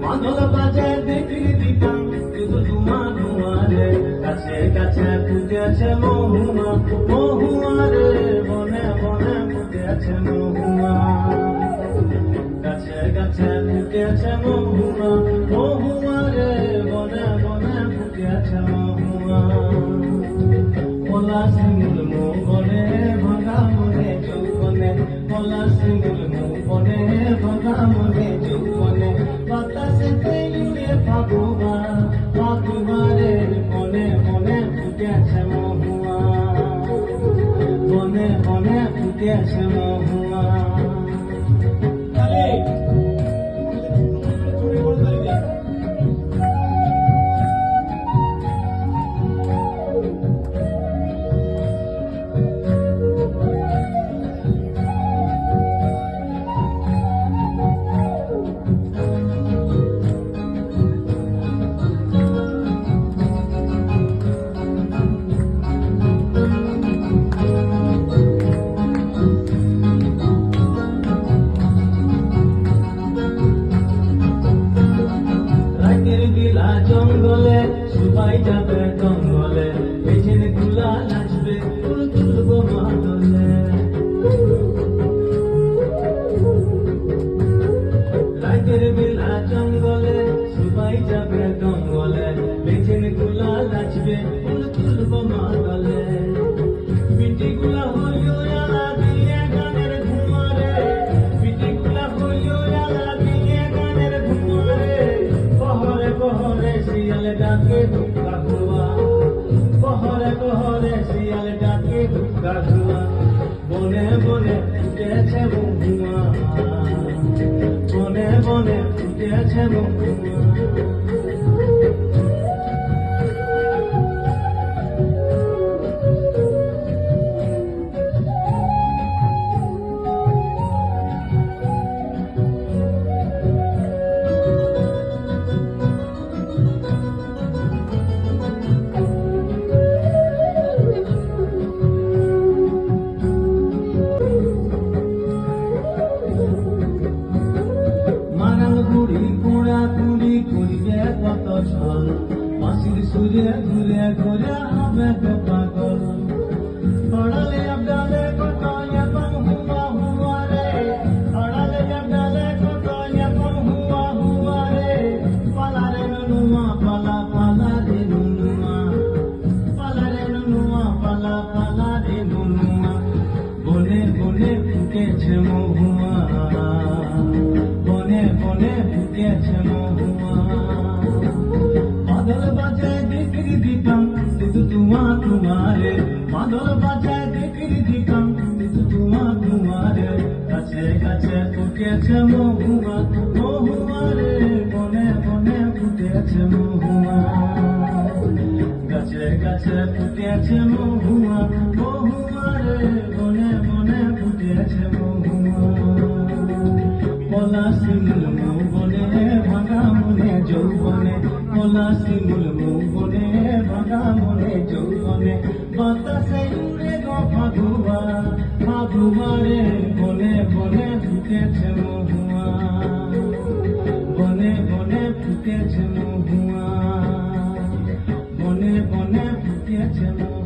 মাদল বাজে দেখি দিতাম শুধু ধুমা ধুমা রে, কাছে কাছে ফুটেছে মহুয়া মহুয়া রে, বনে বনে ফুটেছে মহুয়া, কাছে কাছে ফুটেছে মহুয়া মহুয়া রে, বনে বনে ফুটেছে মহুয়া। পলাশ শিমুল বনে ভাঙা মনে যৌবনে, পলাশ শিমুল বনে ভাঙা মনে যৌবনে, বাতাসেতে উড়ে ফাগুয়া ফাগুয়া রে, বনে বনে ফুটেছে মহুয়া, বনে বনে ফুটেছে মহুয়া। জঙ্গলে সবাই যাবে জঙ্গলে, পেছন গুলা নাচবে ফুল তুলব মাদলে, রাতের বেলা জঙ্গলে সবাই যাবে জঙ্গলে, পেছন গুলা নাচবে ফুল তুলব মাদলে, পিটি গুলা হইও আলা দিয়ে গানের ঘুমারে, পিটি গুলা হইও আলা দিয়ে গানের ঘুমারে, পহরে পহরে শিয়াল ডাকে ধুকা ধুয়া, পহরে পহরে শিয়াল ডাকে ধুকা ধুয়া, বনে বনে ফুটেছে মহুয়া, বনে বনে ফুটেছে মহুয়া। করিবে কত ছল, মাসির সুরে ঘুরে ঘুরে হবে তো পাগল, পড়ালে আবডালে কত এখন হুয়া হুয়া রে, পড়ালে আবডালে কত এখন হুয়া হুয়া রে, পালা রে নুনুয়া পালা পালা রে নুনুয়া, পালা রে নুনুয়া পালা পালা রে নুনুয়া, বনে বনে ফুটেছে মহুয়া, বনে বনে ফুটেছে মহুয়া। মাদল বাজায় দেখি দিতাম শুধু ধুমা ধুমারে, মাদল বাজায় দেখি দিতাম শুধু ধুমা ধুমারে, কাছে কাছে ফুটেছে মহুয়া মহুয়া রে, বনে বনে ফুটেছে মহুয়া, কাছে কাছে ফুটেছে মহুয়া মহুয়া রে, বনে বনে ফুটেছে মহুয়া। পলাশ শিমুল বনে ভাঙা মনে যৌবনে, পলাশ শিমুল বনে ভাঙা মনে যৌবনে, বাতাসে উড়ে গো ফাগুয়া ফাগুয়া রে, বনে বনে ফুটেছে মহুয়া, বনে বনে ফুটেছে মহুয়া, বনে বনে ফুটেছে মহুয়া।